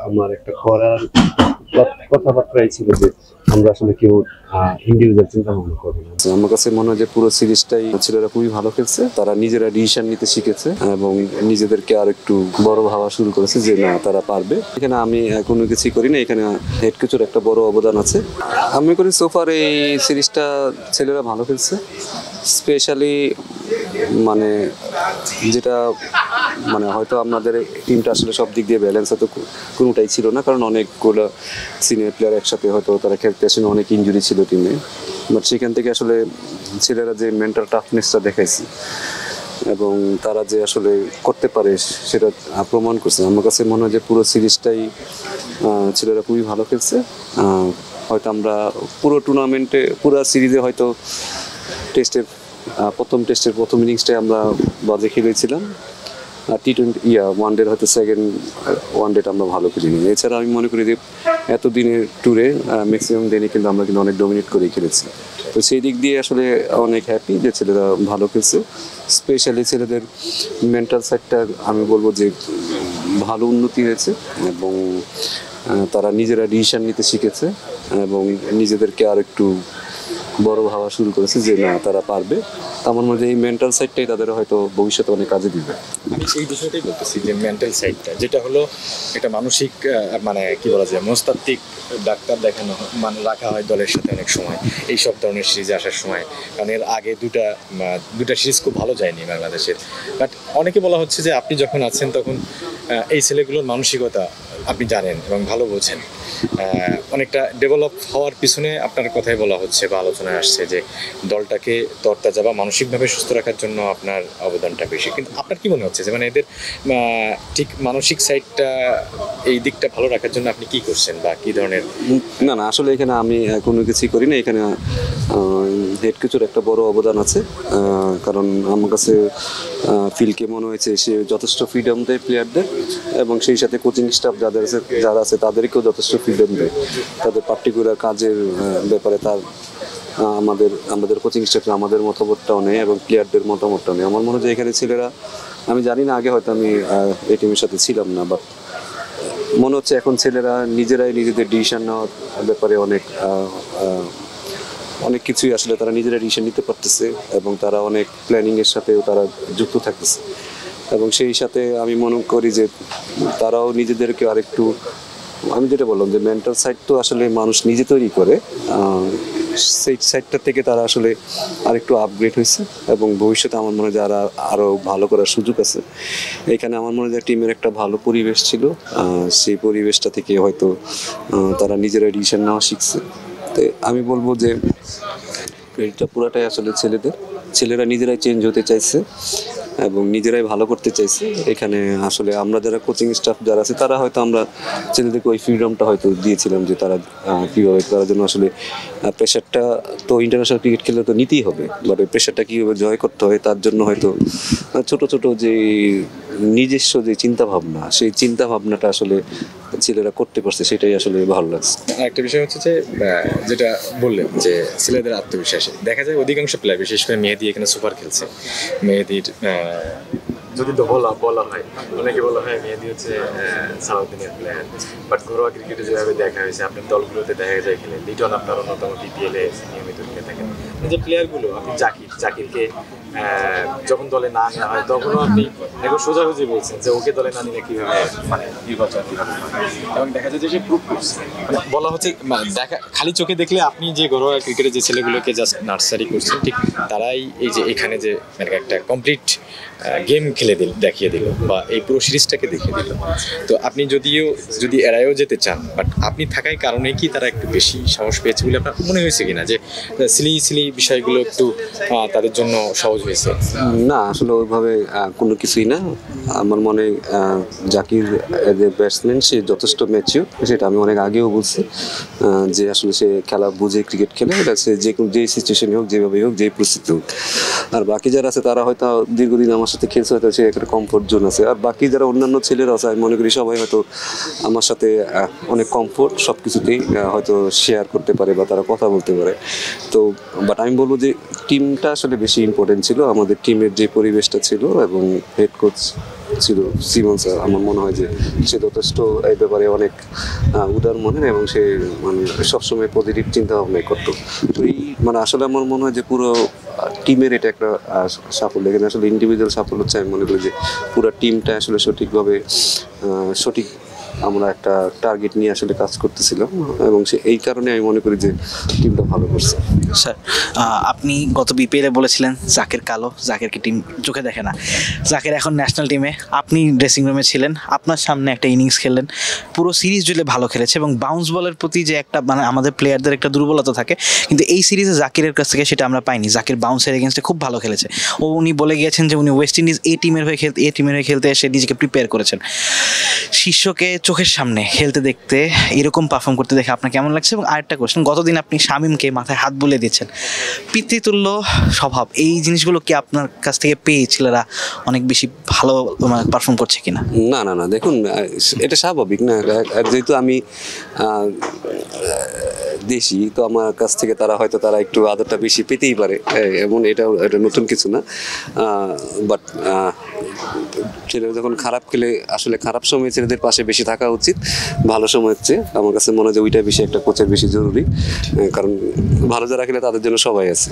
আমার একটা করার কথাবার্তাই ছিল যে আমরা আসলে কেউ ইন্ডিভিজুয়াল চিন্তা ভাবনা করবো না। আমার কাছে মনে হয় যে পুরো সিরিজটাই ছেলেরা খুবই ভালো খেলছে, তারা নিজেরা ডিসিশন নিতে শিখেছে এবং নিজেদেরকে আর একটু বড় ভাবা শুরু করেছে যে না তারা পারবে। এখানে আমি কোনো কিছুই করি না, এখানে হেড কোচের একটা বড় অবদান আছে। আমি করি সোফার এই সিরিজটা ছেলেরা ভালো খেলছে, স্পেশালি মানে যেটা মানে হয়তো আমাদের টিমটা আসলে সব দিক দিয়ে ব্যালেন্স হয়তো কোনোটাই ছিল না, কারণ অনেকগুলো সিনিয়র প্লেয়ার একসাথে হয়তো তারা খেলতে আসেন, অনেক ইনজুরি ছিল টিমে। বাট সেখান থেকে আসলে ছেলেরা যে মেন্টাল টাফনেসটা দেখাইছে এবং তারা যে আসলে করতে পারে সেটা প্রমাণ করছে। আমার কাছে মনে হয় যে পুরো সিরিজটাই ছেলেরা খুবই ভালো খেলছে। হয়তো আমরা পুরো টুর্নামেন্টে পুরো সিরিজে হয়তো প্রথম ইনিংসটাই আমরা বাজে খেলেছিলাম, টি-20 ওয়ানডের হয়তো সেকেন্ড ওয়ানডেটা আমরা ভালো খেলিনি। এছাড়া আমি মনে করি যে এতদিনের ট্যুরে ম্যাক্সিমাম দিনই কিন্তু আমরা কিন্তু অনেক ডমিনেট করেই খেলেছি। তো সেই দিক দিয়ে আসলে অনেক হ্যাপি যে ছেলেরা ভালো খেলছে। স্পেশালি ছেলেদের মেন্টাল সাইডটা আমি বলবো যে ভালো উন্নতি হয়েছে এবং তারা নিজেরা ডিসিশন নিতে শিখেছে এবং নিজেদেরকে আর একটু বড় ভাবা শুরু করেছে যে না তারা পারবে। আমার মধ্যে এই মেন্টাল সাইডটাই তাদের হয়তো ভবিষ্যতে অনেক কাজে দিবে। আমি এই বিষয়টাই বলতেছি যে মেন্টাল সাইডটা যেটা হলো একটা মানসিক মানে কি বলা যায় মনস্তাত্ত্বিক ডাক্তার দেখানো মানে রাখা হয় দলের সাথে অনেক সময় এই সব ধরনের সিরিজে আসার সময়, কারণ এর আগে দুটা সিরিজ খুব ভালো যায়নি বাংলাদেশের। বাট অনেকে বলা হচ্ছে যে আপনি যখন আছেন তখন এই ছেলেগুলোর মানসিকতা আপনি জানেন এবং ভালো বোঝেন, অনেকটা ডেভেলপ হওয়ার পিছনে আপনার কথাই বলা হচ্ছে বা আলোচনায় আসছে যে দলটাকে তরতাজা বা মানসিকভাবে সুস্থ রাখার জন্য আপনার অবদানটা বেশি। কিন্তু আপনার কি মনে হচ্ছে যে মানে এদের ঠিক মানসিক সাইডটা এই দিকটা ভালো রাখার জন্য আপনি কি করছেন বা কি ধরনের? না আসলে এখানে আমি কোনো কিছুই করি না, এখানে হেড কোচের একটা বড় অবদান আছে। কারণ আমার কাছে ফিলকে মনে হয়েছে সে যথেষ্ট ফ্রিডম দেয় প্লেয়ারদের এবং সেই সাথে কোচিং স্টাফ যারা আছে তাদেরকেও যথেষ্ট ফ্রিডম দেয় তাদের পার্টিকুলার কাজের ব্যাপারে। তার আমাদের কোচিং স্টাফে আমাদের মতামতটাও নেই এবং প্লেয়ারদের মতামতটাও নেই। আমার মনে হয় যে এখানে ছেলেরা, আমি জানি না আগে হয়তো আমি এই টিমের সাথে ছিলাম না, বাট মনে হচ্ছে এখন ছেলেরা নিজেরাই নিজেদের ডিসিশন নেওয়ার ব্যাপারে অনেক কিছুই আসলে তারা নিজেরা ডিসিশন নিতে পারতেছে এবং তারা অনেক প্ল্যানিংয়ের সাথেও তারা যুক্ত থাকতেছে এবং সেই সাথে আমি মনে করি যে তারাও নিজেদেরকে আরেকটু, আমি যেটা বললাম যে মেন্টাল সাইড তো আসলে মানুষ নিজে তৈরি করে, সেই সাইডটা থেকে তারা আসলে আরেকটু আপগ্রেড হয়েছে এবং ভবিষ্যতে আমার মনে হয় যারা আরও ভালো করার সুযোগ আছে। এখানে আমার মনে হয় টিমের একটা ভালো পরিবেশ ছিল, সেই পরিবেশটা থেকে হয়তো তারা নিজেরা ডিসিশন নেওয়া শিখছে। তো আমি বলবো যে এটা পুরাটাই আসলে ছেলেরা নিজেরাই চেঞ্জ হতে চাইছে এবং নিজেরাই ভালো করতে চাইছে। এখানে আসলে আমরা যারা কোচিং স্টাফ যারা আছে তারা হয়তো আমরা ছেলেদেরকে ওই ফ্রিডমটা হয়তো দিয়েছিলাম যে তারা কীভাবে তার জন্য আসলে প্রেশারটা তো ইন্টারন্যাশনাল ক্রিকেট খেলে তো নিতেই হবে, বাট ওই প্রেশারটা কীভাবে জয় করতে হয় তার জন্য হয়তো ছোট ছোট যে নিজস্ব যে চিন্তাভাবনা সেই চিন্তাভাবনাটা আসলে ছেলেরা করতে পারছে, সেটাই আসলে ভালো লাগছে। একটা বিষয় হচ্ছে যে যেটা বললেন যে ছেলেদের আত্মবিশ্বাসে দেখা যায় অধিকাংশ প্লেয়ার, বিশেষ করে মেহেদী এখানে সুপার খেলছে। মেহেদীর যদি বলা হয় অনেকে বলা হয় মেহেদী হচ্ছে সাউথিনের প্লেয়ার, বাট ঘরোয়া ক্রিকেটে যেভাবে দেখা হয়েছে আপনার দলগুলোতে দেখা যায় খেলে লিটন আপনার অন্যতম বিপিএলে নিয়মিত খেলে থাকেন যে প্লেয়ারগুলো, আপনি জাকিরকে যখন দলে না নেওয়া হয় তখনও আপনি একবার সোজাসুজি বলছেন যে ওকে দলে না নিলে কীভাবে মানে নির্বাচন কীভাবে এবং দেখা যায় যে সে প্রুভ করছে। মানে বলা হচ্ছে দেখা খালি চোখে দেখলে আপনি যে ঘরোয়া ক্রিকেটে যে ছেলেগুলোকে জাস্ট নার্সারি করছেন ঠিক তারাই এই যে এখানে যে মানে একটা কমপ্লিট গেম খেলে দেখিয়ে দিল বা এই পুরো সিরিজটাকে দেখিয়ে দিল। তো আপনি যদি এড়াইও যেতে চান, বাট আপনি থাকার কারণে কি তারা একটু বেশি সাহস পেয়েছে বলে আপনার মনে হয়েছে কিনা যে সিলি বিষয়গুলো একটু তাদের জন্য সহজ হয়েছে? না আসলে ওইভাবে কোনো কিছুই না। আমার মনে জাকির যে ব্যাটসম্যান সে যথেষ্ট ম্যাচিউর, সেটা আমি অনেক আগেও বলছি যে আসলে সে খেলা বুঝে ক্রিকেট খেলে, এটা সে যেই সিচুয়েশনে হোক যেভাবে হোক যেই পরিস্থিতি হোক। আর বাকি যারা আছে তারা হয়তো দীর্ঘদিন আমার সাথে খেলছে, হয়তো সে একটা কমফোর্ট জোন আছে। আর বাকি যারা অন্যান্য ছেলেরা আছে আমি মনে করি সবাই হয়তো আমার সাথে অনেক কমফোর্ট সব কিছুতেই হয়তো শেয়ার করতে পারে বা তারা কথা বলতে পারে। তো বাট আমি বলবো যে টিমটা আসলে বেশি ইম্পর্টেন্ট ছিল, আমাদের টিমের যে পরিবেশটা ছিল এবং হেড কোচ ছিল সিমন স্যার, আমার মনে হয় যে সে যথেষ্ট এই ব্যাপারে অনেক উদার মনের এবং সে মানে সবসময় পজিটিভ চিন্তা ভাবনাই করতো। তো এই মানে আসলে আমার মনে হয় যে পুরো টিমের এটা একটা সাফল্য, এখানে আসলে ইন্ডিভিজুয়াল সাফল্য হচ্ছে আমি মনে করি যে পুরো টিমটা আসলে সঠিকভাবে সঠিক আমরা একটা টার্গেট নিয়ে আসলে কাজ করতেছিলাম এবং এই কারণে আমি মনে করি যে টিমটা ভালো করছে। স্যার, আপনি গত বিপিএলে বলেছিলেন জাকের কালো, জাকেরকে টিম চোখে দেখে না। জাকের এখন ন্যাশনাল টিমে, আপনি ড্রেসিং রুমে ছিলেন, আপনার সামনে একটা ইনিংস খেললেন, পুরো সিরিজ জুড়ে ভালো খেলেছে এবং বাউন্স বলের প্রতি যে একটা মানে আমাদের প্লেয়ারদের একটা দুর্বলতা থাকে, কিন্তু এই সিরিজে জাকিরের কাছ থেকে সেটা আমরা পাইনি। জাকির বাউন্সের এগেনস্টে খুব ভালো খেলেছে। উনি বলে গিয়েছেন যে উনি ওয়েস্ট ইন্ডিজ এ টিমের হয়ে খেলতে এসে নিজেকে প্রিপেয়ার করেছেন। শিষ্যকে চোখের সামনে খেলতে দেখতে, এরকম পারফর্ম করতে দেখে আপনার কেমন লাগছে? এবং আরেকটা কোয়েশ্চেন, গতদিন আপনি শামীমকে মাথায় হাত বুলিয়ে দিচ্ছেন, পিতৃতুল্য স্বভাব, এই জিনিসগুলো কি আপনার কাছ থেকে পেয়ে ছেলেরা অনেক বেশি ভালো পারফর্ম করছে কিনা? না না না, দেখুন এটা স্বাভাবিক না, আর যেহেতু আমি দেশি, তো আমার কাছ থেকে তারা একটু আদরটা বেশি পেতেই পারে, এমন এটা নতুন কিছু না। বাট ছেলেরা যখন খারাপ খেলে আসলে খারাপ সময় ছেলেদের পাশে বেশি থাকা উচিত, ভালো সময় হচ্ছে আমার কাছে মনে হয় যে ওইটা বেশি একটা কোচের বেশি জরুরি, কারণ ভালো যারা খেলে তাদের জন্য সবাই আছে।